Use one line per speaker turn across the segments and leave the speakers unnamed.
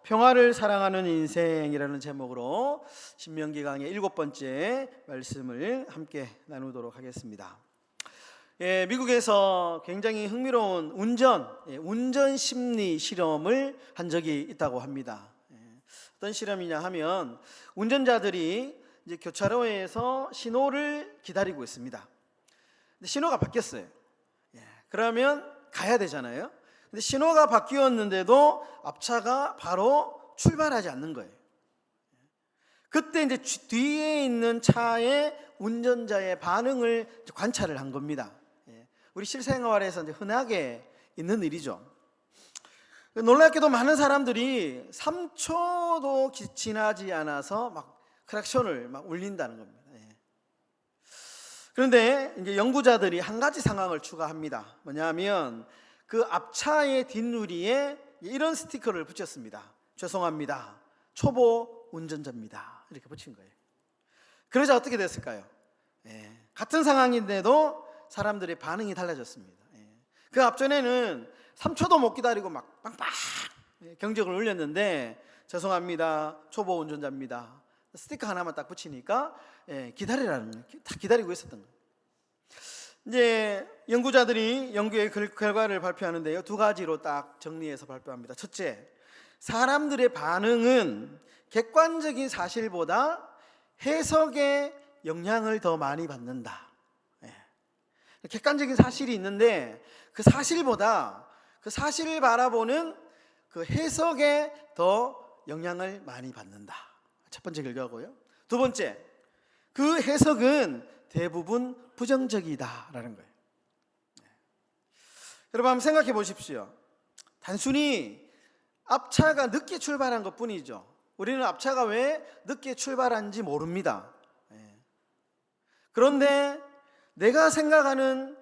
평화를 사랑하는 인생이라는 제목으로 신명기 강의 7번째 말씀을 함께 나누도록 하겠습니다. 미국에서 굉장히 흥미로운 운전 심리 실험을 한 적이 있다고 합니다. 어떤 실험이냐 하면 운전자들이 이제 교차로에서 신호를 기다리고 있습니다. 근데 신호가 바뀌었어요. 그러면 가야 되잖아요. 근데 신호가 바뀌었는데도 앞차가 바로 출발하지 않는 거예요. 그때 이제 뒤에 있는 차의 운전자의 반응을 관찰을 한 겁니다. 우리 실생활에서 이제 흔하게 있는 일이죠. 놀랍게도 많은 사람들이 3초도 지나지 않아서 막 크락션을 막 울린다는 겁니다. 그런데 이제 연구자들이 한 가지 상황을 추가합니다. 뭐냐면 그 앞차의 뒷유리에 이런 스티커를 붙였습니다. 죄송합니다. 초보 운전자입니다. 이렇게 붙인 거예요. 그러자 어떻게 됐을까요? 같은 상황인데도 사람들의 반응이 달라졌습니다. 그 앞전에는 3초도 못 기다리고 막 빵빵 경적을 울렸는데 죄송합니다. 초보 운전자입니다. 스티커 하나만 딱 붙이니까 기다리라는 거예요. 다 기다리고 있었던 거예요. 이제 연구자들이 연구의 결과를 발표하는데요, 두 가지로 딱 정리해서 발표합니다. 첫째, 사람들의 반응은 객관적인 사실보다 해석의 영향을 더 많이 받는다. 객관적인 사실이 있는데 그 사실보다 그 사실을 바라보는 그 해석에 더 영향을 많이 받는다. 첫 번째 결과고요. 두 번째, 그 해석은 대부분 부정적이다라는 거예요. 여러분 한번 생각해 보십시오. 단순히 앞차가 늦게 출발한 것 뿐이죠. 우리는 앞차가 왜 늦게 출발한지 모릅니다. 그런데 내가 생각하는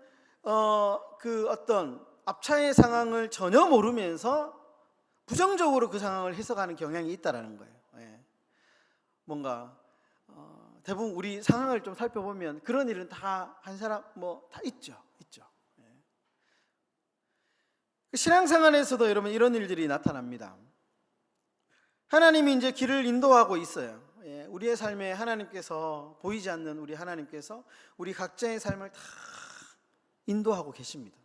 그 어떤 앞차의 상황을 전혀 모르면서 부정적으로 그 상황을 해석하는 경향이 있다라는 거예요. 뭔가 대부분 우리 상황을 좀 살펴보면 그런 일은 다 한 사람 다 있죠. 신앙생활에서도 여러분 이런 일들이 나타납니다. 하나님이 이제 길을 인도하고 있어요. 우리의 삶에 하나님께서 보이지 않는 우리 하나님께서 우리 각자의 삶을 다 인도하고 계십니다.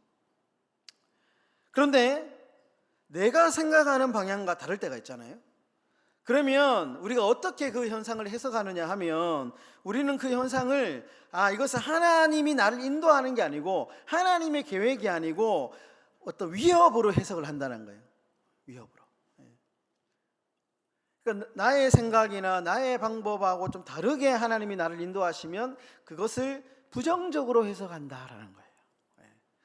그런데 내가 생각하는 방향과 다를 때가 있잖아요. 그러면 우리가 어떻게 그 현상을 해석하느냐 하면 우리는 그 현상을 이것은 하나님이 나를 인도하는 게 아니고 하나님의 계획이 아니고 어떤 위협으로 해석을 한다는 거예요. 위협으로. 그러니까 나의 생각이나 나의 방법하고 좀 다르게 하나님이 나를 인도하시면 그것을 부정적으로 해석한다라는 거예요.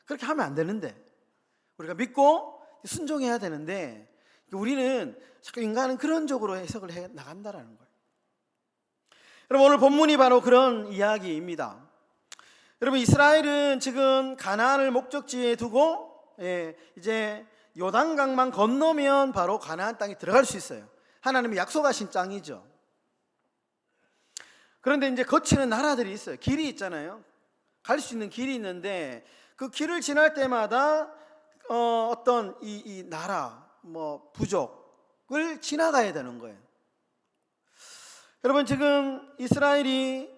그렇게 하면 안 되는데 우리가 믿고 순종해야 되는데 우리는 자꾸 인간은 그런 쪽으로 해석을 해 나간다라는 거예요. 여러분 오늘 본문이 바로 그런 이야기입니다. 여러분 이스라엘은 지금 가나안을 목적지에 두고 이제 요단강만 건너면 바로 가나안 땅에 들어갈 수 있어요. 하나님이 약속하신 땅이죠. 그런데 이제 거치는 나라들이 있어요. 길이 있잖아요. 갈 수 있는 길이 있는데 그 길을 지날 때마다 어떤 이 나라 부족을 지나가야 되는 거예요. 여러분 지금 이스라엘이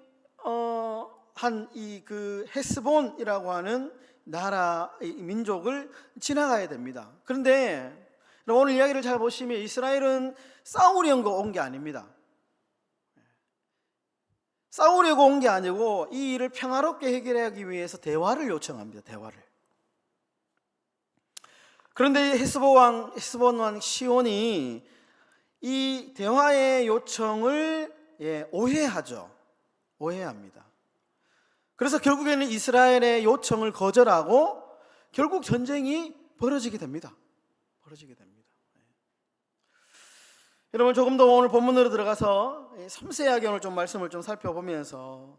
한 그 헤스본이라고 하는 나라 민족을 지나가야 됩니다. 그런데 오늘 이야기를 잘 보시면 이스라엘은 싸우려고 온 게 아닙니다. 싸우려고 온 게 아니고 이 일을 평화롭게 해결하기 위해서 대화를 요청합니다. 대화를. 그런데 헤스본 왕 시온이 이 대화의 요청을 오해하죠. 오해합니다. 그래서 결국에는 이스라엘의 요청을 거절하고 결국 전쟁이 벌어지게 됩니다. 여러분 조금 더 오늘 본문으로 들어가서 섬세하게 오늘 좀 말씀을 좀 살펴보면서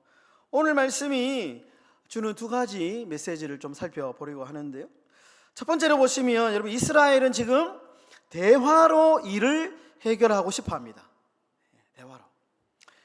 오늘 말씀이 주는 두 가지 메시지를 좀 살펴보려고 하는데요. 첫 번째로 보시면 여러분 이스라엘은 지금 대화로 일을 해결하고 싶어 합니다. 대화로.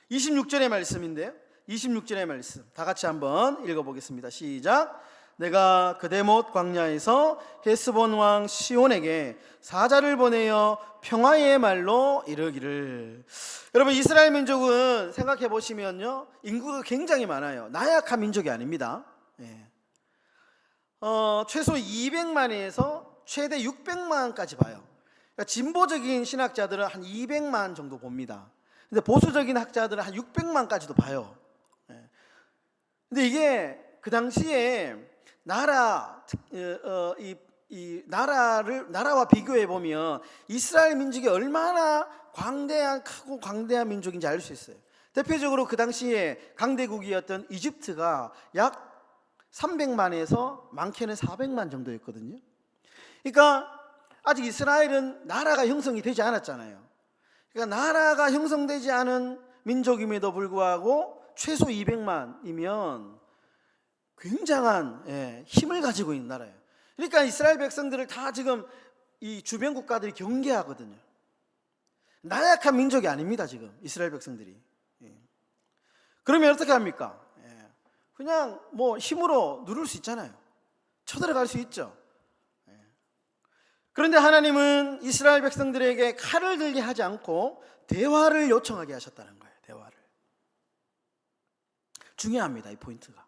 26절의 말씀인데요. 26절의 말씀 다 같이 한번 읽어보겠습니다. 시작. 내가 그데못 광야에서 헤스본 왕 시온에게 사자를 보내어 평화의 말로 이르기를. 여러분, 이스라엘 민족은 생각해 보시면요, 인구가 굉장히 많아요. 나약한 민족이 아닙니다. 예. 최소 200만에서 최대 600만까지 봐요. 그러니까 진보적인 신학자들은 한 200만 정도 봅니다. 근데 보수적인 학자들은 한 600만까지도 봐요. 예. 근데 이게 그 당시에 나라와 비교해 보면 이스라엘 민족이 얼마나 크고 광대한 민족인지 알 수 있어요. 대표적으로 그 당시에 강대국이었던 이집트가 약 300만에서 많게는 400만 정도였거든요. 그러니까 아직 이스라엘은 나라가 형성이 되지 않았잖아요. 그러니까 나라가 형성되지 않은 민족임에도 불구하고 최소 200만이면 굉장한 힘을 가지고 있는 나라예요. 그러니까 이스라엘 백성들을 다 지금 이 주변 국가들이 경계하거든요. 나약한 민족이 아닙니다, 지금 이스라엘 백성들이. 그러면 어떻게 합니까? 그냥 뭐 힘으로 누를 수 있잖아요. 쳐들어갈 수 있죠. 그런데 하나님은 이스라엘 백성들에게 칼을 들게 하지 않고 대화를 요청하게 하셨다는 거예요. 대화를. 중요합니다, 이 포인트가.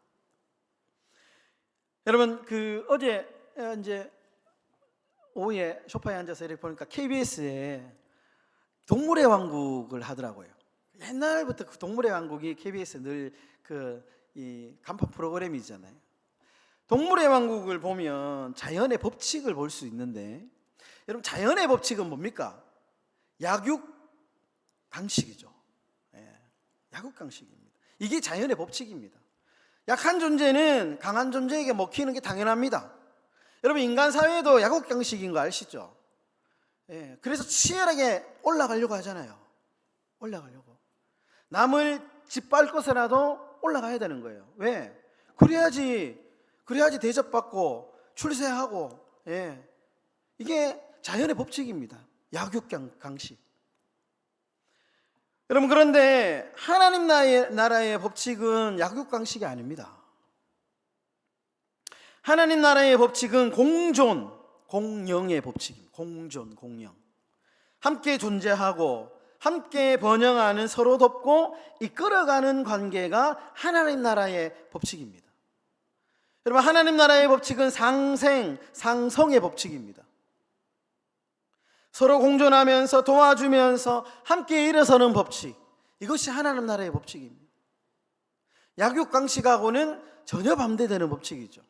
여러분, 어제 이제 오후에 소파에 앉아서 이렇게 보니까 KBS에 동물의 왕국을 하더라고요. 옛날부터 그 동물의 왕국이 KBS에 늘 이 간판 프로그램이잖아요. 동물의 왕국을 보면 자연의 법칙을 볼 수 있는데, 여러분, 자연의 법칙은 뭡니까? 약육강식이죠. 약육강식입니다. 이게 자연의 법칙입니다. 약한 존재는 강한 존재에게 먹히는 게 당연합니다. 여러분, 인간 사회도 약육강식인 거 아시죠? 그래서 치열하게 올라가려고 하잖아요. 올라가려고. 남을 짓밟고서라도 올라가야 되는 거예요. 왜? 그래야지 대접받고 출세하고. 이게 자연의 법칙입니다. 약육강식. 여러분, 그런데 하나님 나라의 법칙은 약육강식이 아닙니다. 하나님 나라의 법칙은 공영의 법칙입니다. 공영. 함께 존재하고 함께 번영하는, 서로 돕고 이끌어가는 관계가 하나님 나라의 법칙입니다. 여러분, 하나님 나라의 법칙은 상성의 법칙입니다. 서로 공존하면서 도와주면서 함께 일어서는 법칙, 이것이 하나님 나라의 법칙입니다. 약육강식하고는 전혀 반대되는 법칙이죠.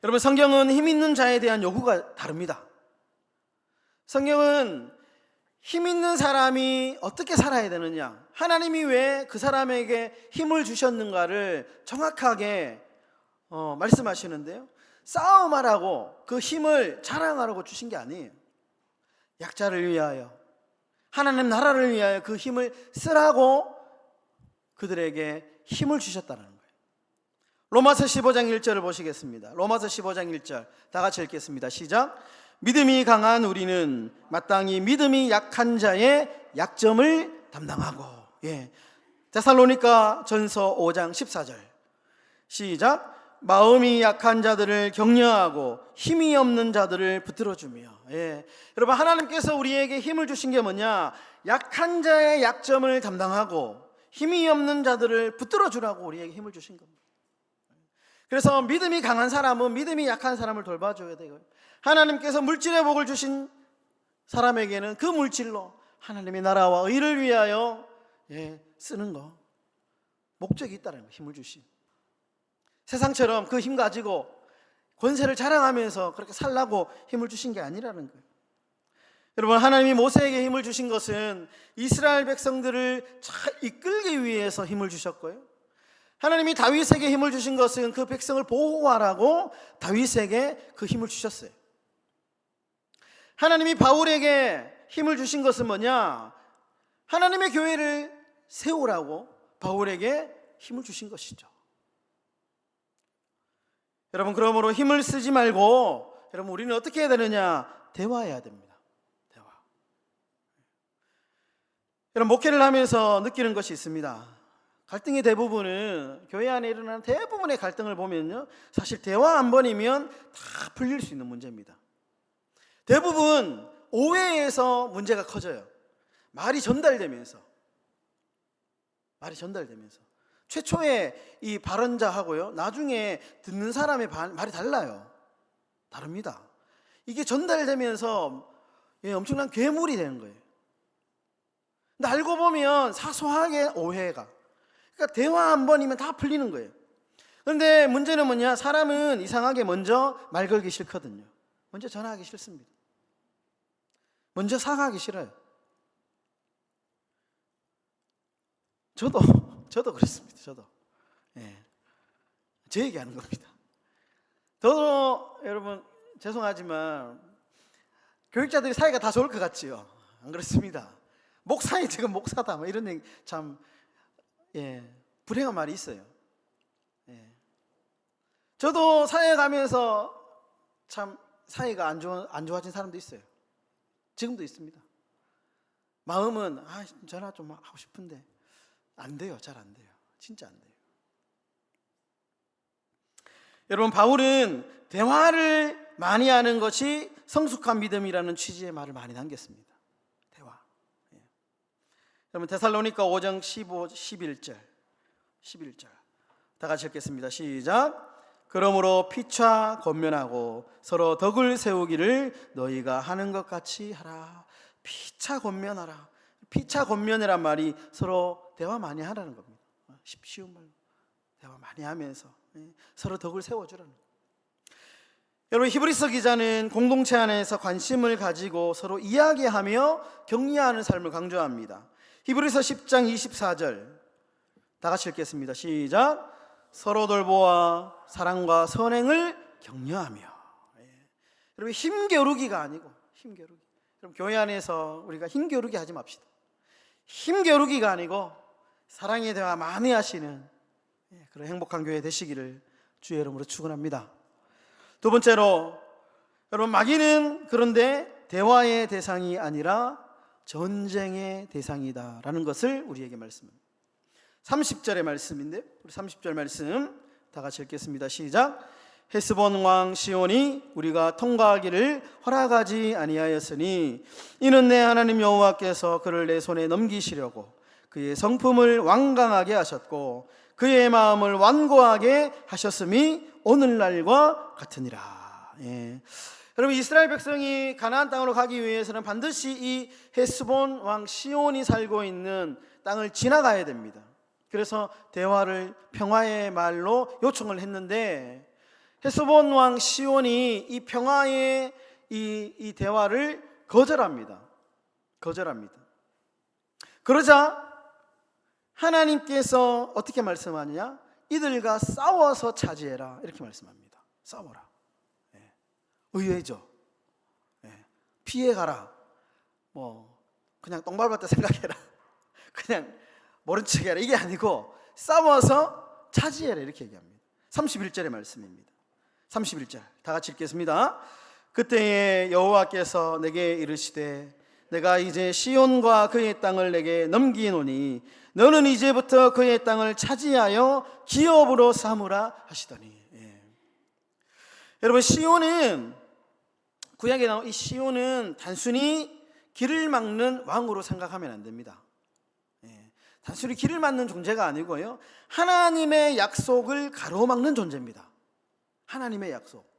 여러분, 성경은 힘 있는 자에 대한 요구가 다릅니다. 성경은 힘 있는 사람이 어떻게 살아야 되느냐, 하나님이 왜 그 사람에게 힘을 주셨는가를 정확하게 말씀하시는데요, 싸움하라고, 그 힘을 자랑하라고 주신 게 아니에요. 약자를 위하여, 하나님 나라를 위하여 그 힘을 쓰라고 그들에게 힘을 주셨다는 거예요. 로마서 15장 1절을 보시겠습니다. 로마서 15장 1절 다 같이 읽겠습니다. 시작. 믿음이 강한 우리는 마땅히 믿음이 약한 자의 약점을 담당하고. 데살로니가 전서 5장 14절 시작. 마음이 약한 자들을 격려하고 힘이 없는 자들을 붙들어주며. 여러분, 하나님께서 우리에게 힘을 주신 게 뭐냐? 약한 자의 약점을 담당하고 힘이 없는 자들을 붙들어주라고 우리에게 힘을 주신 겁니다. 그래서 믿음이 강한 사람은 믿음이 약한 사람을 돌봐줘야 되고요, 하나님께서 물질의 복을 주신 사람에게는 그 물질로 하나님의 나라와 의를 위하여 쓰는 거, 목적이 있다는 거, 힘을 주신. 세상처럼 그 힘 가지고 권세를 자랑하면서 그렇게 살라고 힘을 주신 게 아니라는 거예요. 여러분, 하나님이 모세에게 힘을 주신 것은 이스라엘 백성들을 잘 이끌기 위해서 힘을 주셨고요, 하나님이 다윗에게 힘을 주신 것은 그 백성을 보호하라고 다윗에게 그 힘을 주셨어요. 하나님이 바울에게 힘을 주신 것은 뭐냐? 하나님의 교회를 세우라고 바울에게 힘을 주신 것이죠. 여러분, 그러므로 힘을 쓰지 말고, 여러분, 우리는 어떻게 해야 되느냐? 대화해야 됩니다. 대화. 여러분, 목회를 하면서 느끼는 것이 있습니다. 갈등의 대부분은 교회 안에 일어나는 대부분의 갈등을 보면요, 사실 대화 한 번이면 다 풀릴 수 있는 문제입니다. 대부분 오해에서 문제가 커져요. 말이 전달되면서 최초에 이 발언자하고요, 나중에 듣는 사람의 말이 달라요. 다릅니다. 이게 전달되면서 엄청난 괴물이 되는 거예요. 근데 알고 보면 사소하게 오해가, 그러니까 대화 한 번이면 다 풀리는 거예요. 그런데 문제는 뭐냐, 사람은 이상하게 먼저 말 걸기 싫거든요. 먼저 전화하기 싫습니다. 먼저 사과하기 싫어요. 저도 그렇습니다. 저도. 제 얘기하는 겁니다. 저도 여러분 죄송하지만 교육자들이 사이가 다 좋을 것 같지요? 안 그렇습니다. 목사이 지금 목사다 뭐 이런 얘기 참 불행한 말이 있어요. 저도 사회 가면서 참 사이가 안 좋아진 사람도 있어요. 지금도 있습니다. 마음은 전화 좀 하고 싶은데 안 돼요. 잘 안 돼요. 진짜 안 돼요. 여러분, 바울은 대화를 많이 하는 것이 성숙한 믿음이라는 취지의 말을 많이 남겼습니다. 대화. 여러분, 데살로니가 5장 15, 11절 다 같이 읽겠습니다. 시작. 그러므로 피차 권면하고 서로 덕을 세우기를 너희가 하는 것 같이 하라. 피차 권면하라. 피차 권면이란 말이 서로 대화 많이 하라는 겁니다. 쉬운 말로 대화 많이 하면서 서로 덕을 세워주라는 거예요. 여러분, 히브리서 기자는 공동체 안에서 관심을 가지고 서로 이야기하며 격려하는 삶을 강조합니다. 히브리서 10장 24절 다 같이 읽겠습니다. 시작. 서로 돌보아 사랑과 선행을 격려하며. 여러분, 힘겨루기가 아니고 힘겨루기. 여러분, 교회 안에서 우리가 힘겨루기 하지 맙시다. 힘겨루기가 아니고 사랑의 대화 많이 하시는 그런 행복한 교회 되시기를 주의 이름으로 축원합니다. 두 번째로, 여러분, 마귀는 그런데 대화의 대상이 아니라 전쟁의 대상이다라는 것을 우리에게 말씀합니다. 30절의 말씀인데, 우리 30절 말씀 다 같이 읽겠습니다. 시작. 헤스본 왕 시온이 우리가 통과하기를 허락하지 아니하였으니 이는 내 하나님 여호와께서 그를 내 손에 넘기시려고 그의 성품을 완강하게 하셨고 그의 마음을 완고하게 하셨음이 오늘날과 같으니라. 여러분, 이스라엘 백성이 가나안 땅으로 가기 위해서는 반드시 이 헤스본 왕 시온이 살고 있는 땅을 지나가야 됩니다. 그래서 대화를 평화의 말로 요청을 했는데 헤스본 왕 시온이 이 평화의 이 대화를 거절합니다. 그러자 하나님께서 어떻게 말씀하느냐? 이들과 싸워서 차지해라, 이렇게 말씀합니다. 싸워라. 의외죠. 피해가라. 그냥 똥 밟았다 생각해라. 그냥 모른 척해라, 이게 아니고 싸워서 차지해라, 이렇게 얘기합니다. 31절의 말씀입니다. 31절 다 같이 읽겠습니다. 그때에 여호와께서 내게 이르시되 내가 이제 시온과 그의 땅을 내게 넘기노니 너는 이제부터 그의 땅을 차지하여 기업으로 삼으라 하시더니. 여러분, 시온은 구약에 나온 이 시온은 단순히 길을 막는 왕으로 생각하면 안 됩니다. 단순히 길을 막는 존재가 아니고요, 하나님의 약속을 가로막는 존재입니다. 하나님의 약속.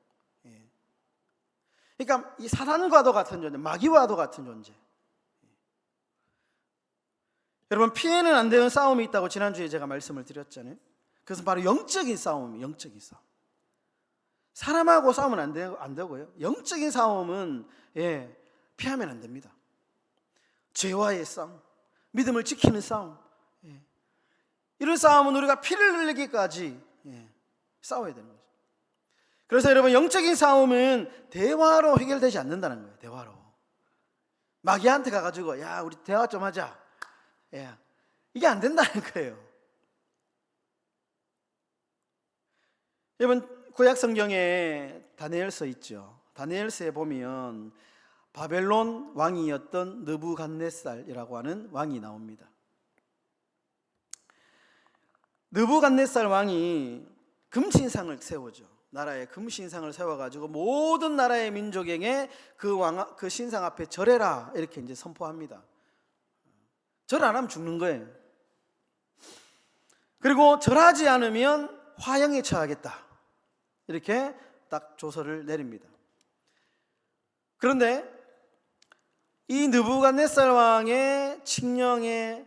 그러니까 이 사단과도 같은 존재, 마귀와도 같은 존재. 여러분, 피해는 안 되는 싸움이 있다고 지난주에 제가 말씀을 드렸잖아요. 그것은 바로 영적인 싸움이에요. 영적인 싸움. 사람하고 싸우면 안 되고요, 영적인 싸움은 피하면 안 됩니다. 죄와의 싸움, 믿음을 지키는 싸움, 이런 싸움은 우리가 피를 흘리기까지 싸워야 되는 거죠. 그래서 여러분, 영적인 싸움은 대화로 해결되지 않는다는 거예요. 대화로. 마귀한테 가가지고 야, 우리 대화 좀 하자, 이게 안 된다는 거예요. 여러분, 구약 성경에 다니엘서 있죠. 다니엘서에 보면 바벨론 왕이었던 느부갓네살이라고 하는 왕이 나옵니다. 느부갓네살 왕이 금신상을 세우죠. 나라에 금신상을 세워가지고 모든 나라의 민족에게 그 신상 앞에 절해라 이렇게 이제 선포합니다. 절 안 하면 죽는 거예요. 그리고 절하지 않으면 화형에 처하겠다 이렇게 딱 조서를 내립니다. 그런데 이 느부갓네살 왕의 칙령에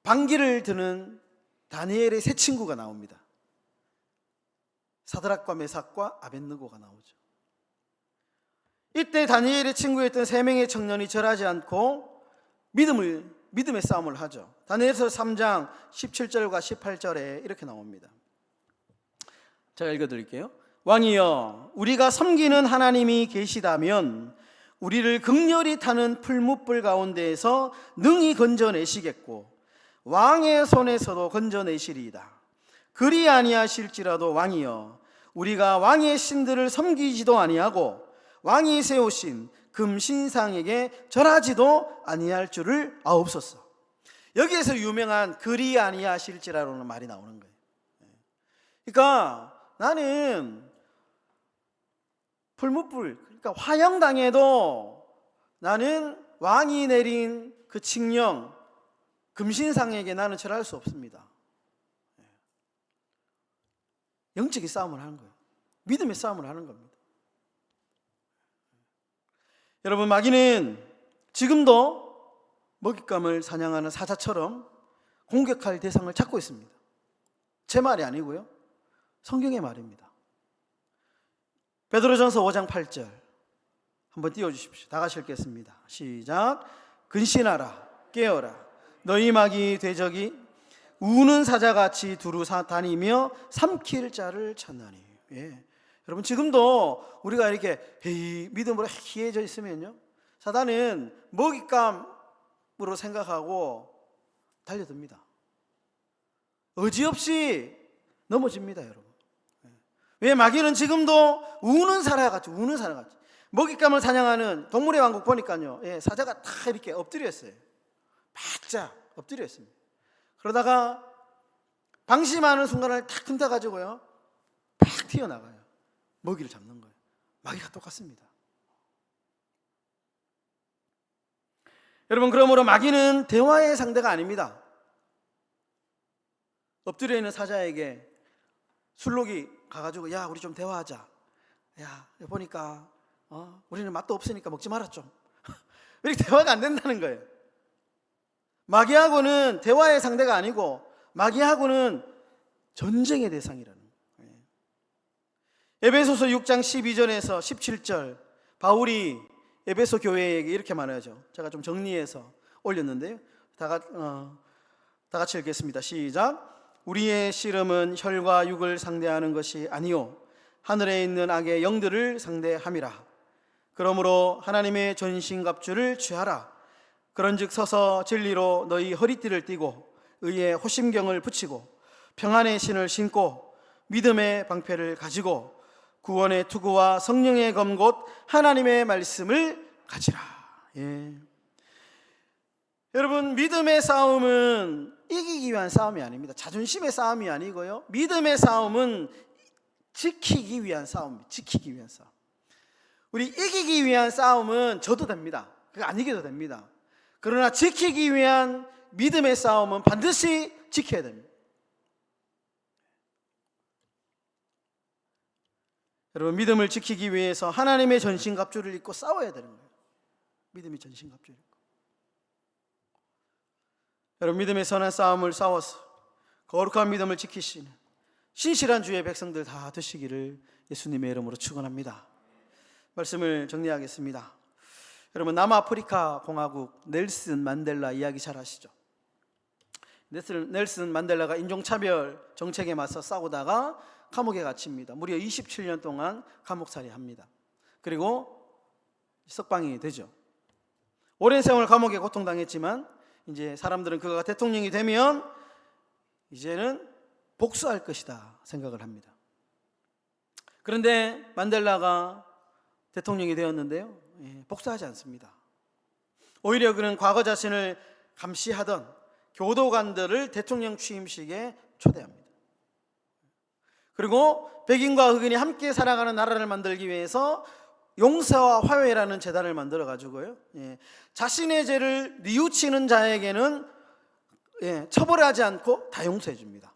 반기를 드는 다니엘의 세 친구가 나옵니다. 사드락과 메삭과 아벳느고가 나오죠. 이때 다니엘의 친구였던 세 명의 청년이 절하지 않고 믿음의 싸움을 하죠. 다니엘서 3장 17절과 18절에 이렇게 나옵니다. 제가 읽어드릴게요. 왕이여, 우리가 섬기는 하나님이 계시다면 우리를 극렬히 타는 풀무불 가운데에서 능히 건져내시겠고 왕의 손에서도 건져내시리이다. 그리 아니하실지라도 왕이여, 우리가 왕의 신들을 섬기지도 아니하고 왕이 세우신 금신상에게 절하지도 아니할 줄을 아옵소서. 여기에서 유명한 그리 아니하실지라는 말이 나오는 거예요. 그러니까 나는 풀무불, 그러니까 화형당해도 나는 왕이 내린 그 칙령 금신상에게 나는 절할 수 없습니다. 영적인 싸움을 하는 거예요. 믿음의 싸움을 하는 겁니다. 여러분, 마귀는 지금도 먹잇감을 사냥하는 사자처럼 공격할 대상을 찾고 있습니다. 제 말이 아니고요, 성경의 말입니다. 베드로전서 5장 8절 한번 띄워주십시오. 다 같이 읽겠습니다. 시작. 근신하라, 깨어라. 너희 마귀 대적이 우는 사자같이 두루 다니며 삼킬 자를 찾나니. 예. 여러분, 지금도 우리가 이렇게 믿음으로 희해져 있으면요, 사단은 먹잇감으로 생각하고 달려듭니다. 의지없이 넘어집니다, 여러분. 왜? 마귀는 지금도 우는 사자같이 먹잇감을 사냥하는 동물의 왕국 보니까요, 사자가 다 이렇게 엎드려 있어요. 바짝 엎드려 있습니다. 그러다가 방심하는 순간을 탁 틈타가지고요, 팍 튀어나가요. 먹이를 잡는 거예요. 마귀가 똑같습니다. 여러분, 그러므로 마귀는 대화의 상대가 아닙니다. 엎드려 있는 사자에게 술록이 가가지고, 야, 우리 좀 대화하자. 야, 보니까 우리는 맛도 없으니까 먹지 마라 좀. 이렇게 대화가 안 된다는 거예요. 마귀하고는 대화의 상대가 아니고 마귀하고는 전쟁의 대상이라는 거예요. 에베소서 6장 12절에서 17절, 바울이 에베소 교회에게 이렇게 말하죠. 제가 좀 정리해서 올렸는데요, 다 같이 읽겠습니다. 시작. 우리의 씨름은 혈과 육을 상대하는 것이 아니요 하늘에 있는 악의 영들을 상대함이라. 그러므로 하나님의 전신갑주를 취하라. 그런즉 서서 진리로 너희 허리띠를 띠고 의의 호심경을 붙이고 평안의 신을 신고 믿음의 방패를 가지고 구원의 투구와 성령의 검곧 하나님의 말씀을 가지라. 예. 여러분, 믿음의 싸움은 이기기 위한 싸움이 아닙니다. 자존심의 싸움이 아니고요, 믿음의 싸움은 지키기 위한 싸움입니다. 지키기 위한 싸움. 우리 이기기 위한 싸움은 져도 됩니다. 그거 안 이겨도 됩니다. 그러나 지키기 위한 믿음의 싸움은 반드시 지켜야 됩니다. 여러분, 믿음을 지키기 위해서 하나님의 전신갑주를 입고 싸워야 되는 거예요. 믿음의 전신갑주를 입고. 여러분, 믿음의 선한 싸움을 싸워서 거룩한 믿음을 지키시는 신실한 주의 백성들 다 되시기를 예수님의 이름으로 축원합니다. 말씀을 정리하겠습니다. 여러분, 남아프리카 공화국 넬슨 만델라 이야기 잘 아시죠? 넬슨 만델라가 인종차별 정책에 맞서 싸우다가 감옥에 갇힙니다. 무려 27년 동안 감옥살이 합니다. 그리고 석방이 되죠. 오랜 세월 감옥에 고통당했지만 이제 사람들은 그가 대통령이 되면 이제는 복수할 것이다 생각을 합니다. 그런데 만델라가 대통령이 되었는데요, 복수하지 않습니다. 오히려 그는 과거 자신을 감시하던 교도관들을 대통령 취임식에 초대합니다. 그리고 백인과 흑인이 함께 살아가는 나라를 만들기 위해서 용서와 화해라는 재단을 만들어 가지고요, 자신의 죄를 뉘우치는 자에게는 처벌하지 않고 다 용서해 줍니다.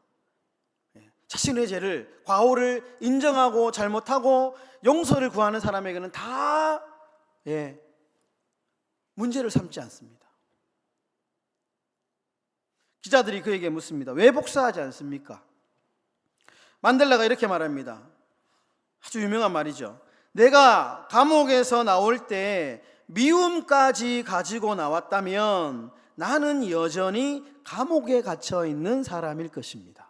자신의 죄를, 과오를 인정하고 잘못하고 용서를 구하는 사람에게는 다 문제를 삼지 않습니다. 기자들이 그에게 묻습니다. 왜 복수하지 않습니까? 만델라가 이렇게 말합니다. 아주 유명한 말이죠. 내가 감옥에서 나올 때 미움까지 가지고 나왔다면 나는 여전히 감옥에 갇혀 있는 사람일 것입니다.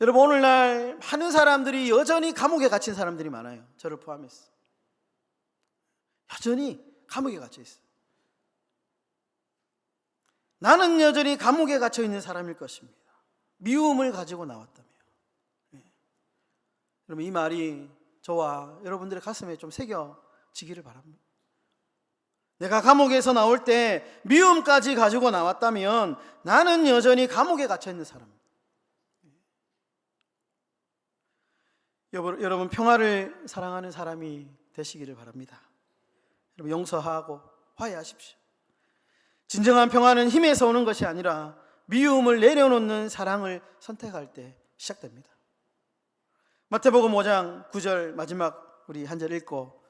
여러분, 오늘날 많은 사람들이 여전히 감옥에 갇힌 사람들이 많아요. 저를 포함해서. 여전히 감옥에 갇혀 있어요. 나는 여전히 감옥에 갇혀 있는 사람일 것입니다. 미움을 가지고 나왔다며. 여러분, 이 말이 저와 여러분들의 가슴에 좀 새겨지기를 바랍니다. 내가 감옥에서 나올 때 미움까지 가지고 나왔다면 나는 여전히 감옥에 갇혀 있는 사람입니다. 여러분, 평화를 사랑하는 사람이 되시기를 바랍니다. 여러분, 용서하고 화해하십시오. 진정한 평화는 힘에서 오는 것이 아니라 미움을 내려놓는 사랑을 선택할 때 시작됩니다. 마태복음 5장 9절 마지막 우리 한 절 읽고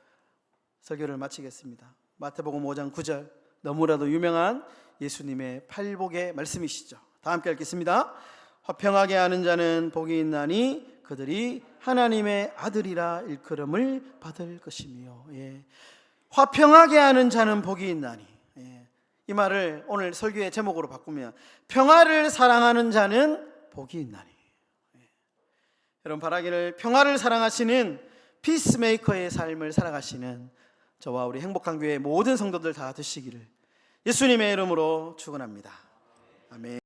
설교를 마치겠습니다. 마태복음 5장 9절, 너무나도 유명한 예수님의 팔복의 말씀이시죠. 다 함께 읽겠습니다. 화평하게 하는 자는 복이 있나니 그들이 하나님의 아들이라 일컬음을 받을 것이며. 화평하게 하는 자는 복이 있나니. 이 말을 오늘 설교의 제목으로 바꾸면 평화를 사랑하는 자는 복이 있나니. 여러분, 바라기를 평화를 사랑하시는 피스메이커의 삶을 살아가시는 저와 우리 행복한 교회 모든 성도들 다 되시기를 예수님의 이름으로 축원합니다. 아멘.